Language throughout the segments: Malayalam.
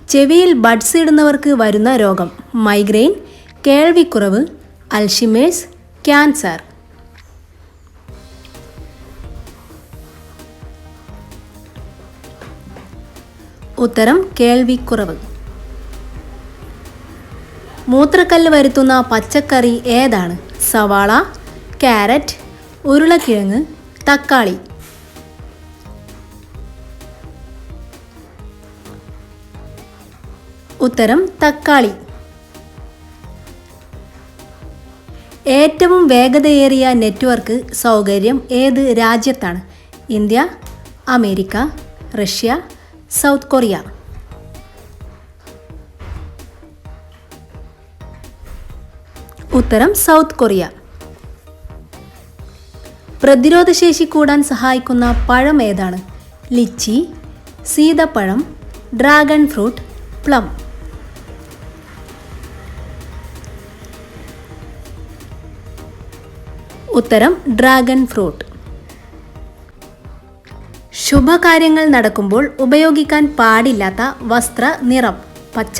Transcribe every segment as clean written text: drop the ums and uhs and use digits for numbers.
ചെവിയിൽ ബഡ്സ് ഇടുന്നവർക്ക് വരുന്ന രോഗം: മൈഗ്രെയിൻ, കേൾവിക്കുറവ്, അൽഷിമേഴ്സ്, ക്യാൻസർ. ഉത്തരം കേൾവിക്കുറവ്. മൂത്രക്കല്ല് വരുത്തുന്ന പച്ചക്കറി ഏതാണ്? സവാള, ക്യാരറ്റ്, ഉരുളക്കിഴങ്ങ്, തക്കാളി. ഉത്തരം തക്കാളി. ഏറ്റവും വേഗതയേറിയ നെറ്റ്വർക്ക് സൗകര്യം ഏത് രാജ്യത്താണ്? India, America, Russia, south Korea. ഉത്തരം സൗത്ത് കൊറിയ. പ്രതിരോധശേഷി കൂടാൻ സഹായിക്കുന്ന പഴം ഏതാണ്? ലിച്ചി, സീതപ്പഴം, ഡ്രാഗൺ ഫ്രൂട്ട്, പ്ലം. ഉത്തരം ഡ്രാഗൺ ഫ്രൂട്ട്. ശുഭകാര്യങ്ങൾ നടക്കുമ്പോൾ ഉപയോഗിക്കാൻ പാടില്ലാത്ത വസ്ത്ര നിറം: പച്ച,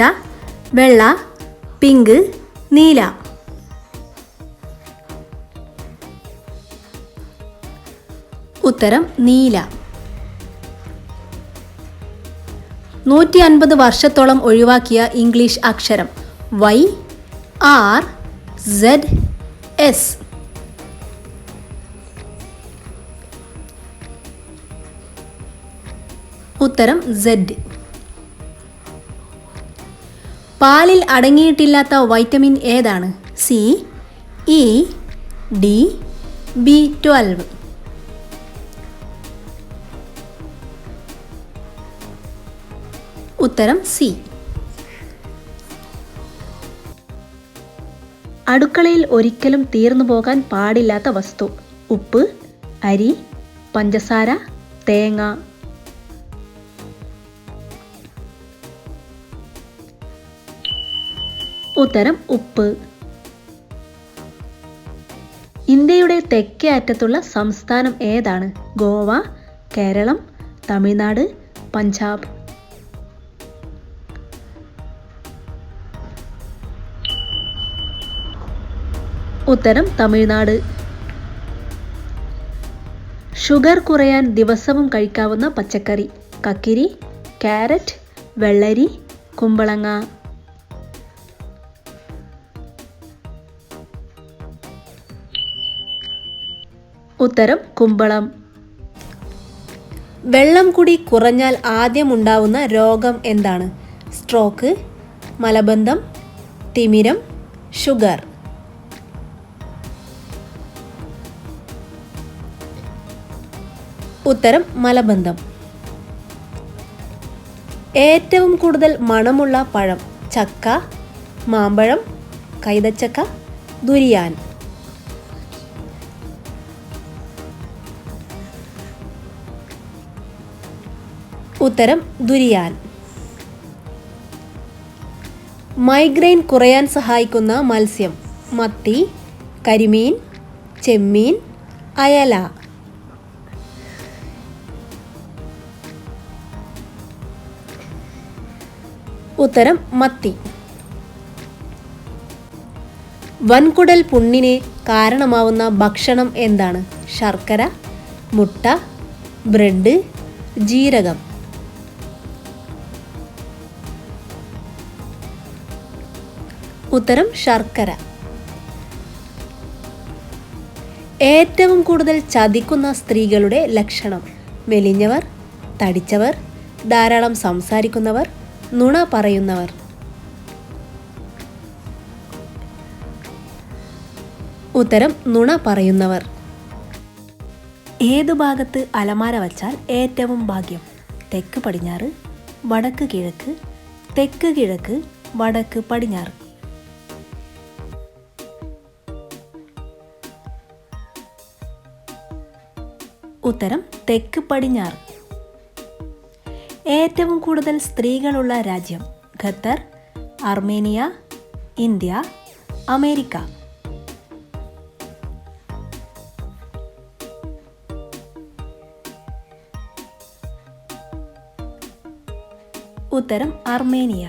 വെള്ള, പിങ്ക്, നീല. ഉത്തരം നീല. 150 വർഷത്തോളം ഒഴിവാക്കിയ ഇംഗ്ലീഷ് അക്ഷരം: Y, R, Z, S. ഉത്തരം Z. പാലിൽ അടങ്ങിയിട്ടില്ലാത്ത വൈറ്റമിൻ ഏതാണ്? C, E, D, B12. ഉത്തരം സി. അടുക്കളയിൽ ഒരിക്കലും തീർന്നു പോകാൻ പാടില്ലാത്ത വസ്തു: ഉപ്പ്, അരി, പഞ്ചസാര, തേങ്ങ. ഉത്തരം ഉപ്പ്. ഇന്ത്യയുടെ തെക്കേ അറ്റത്തുള്ള സംസ്ഥാനം ഏതാണ്? ഗോവ, കേരളം, തമിഴ്നാട്, പഞ്ചാബ്. ഉത്തരം തമിഴ്നാട്. ഷുഗർ കുറയാൻ ദിവസവും കഴിക്കാവുന്ന പച്ചക്കറി: കക്കിരി, ക്യാരറ്റ്, വെള്ളരി, കുമ്പളങ്ങ. ഉത്തരം കുമ്പളം. വെള്ളം കുടി കുറഞ്ഞാൽ ആദ്യം ഉണ്ടാവുന്ന രോഗം എന്താണ്? സ്ട്രോക്ക്, മലബന്ധം, തിമിരം, ഷുഗർ. ഉത്തരം മലബന്ധം. ഏറ്റവും കൂടുതൽ മണമുള്ള പഴം: ചക്ക, മാമ്പഴം, കൈതച്ചക്ക, ദുരിയാൻ. ഉത്തരം ദുരിയാൻ. മൈഗ്രെയിൻ കുറയാൻ സഹായിക്കുന്ന മത്സ്യം: മത്തി, കരിമീൻ, ചെമ്മീൻ, അയല. ഉത്തരം മത്തി. വൻകുടൽ പുണ്ണിന് കാരണമാവുന്ന ഭക്ഷണം എന്താണ്? ശർക്കര, മുട്ട, ബ്രെഡ്, ജീരകം. ഉത്തരം ശർക്കര. ഏറ്റവും കൂടുതൽ ചതിക്കുന്ന സ്ത്രീകളുടെ ലക്ഷണം: മെലിഞ്ഞവർ, തടിച്ചവർ, ധാരാളം സംസാരിക്കുന്നവർ, നുണ പറയുന്നവർ. ഉത്തരം നുണ പറയുന്നവർ. ഏതു ഭാഗത്ത് അലമാര വച്ചാൽ ഏറ്റവും ഭാഗ്യം? തെക്ക് പടിഞ്ഞാറ്, വടക്ക് കിഴക്ക്, തെക്ക് കിഴക്ക്, വടക്ക് പടിഞ്ഞാറ്. ഉത്തരം തെക്ക് പടിഞ്ഞാറ്. ഏറ്റവും കൂടുതൽ സ്ത്രീകളുള്ള രാജ്യം: ഖത്തർ, അർമേനിയ, ഇന്ത്യ, അമേരിക്ക. ഉത്തരം അർമേനിയ.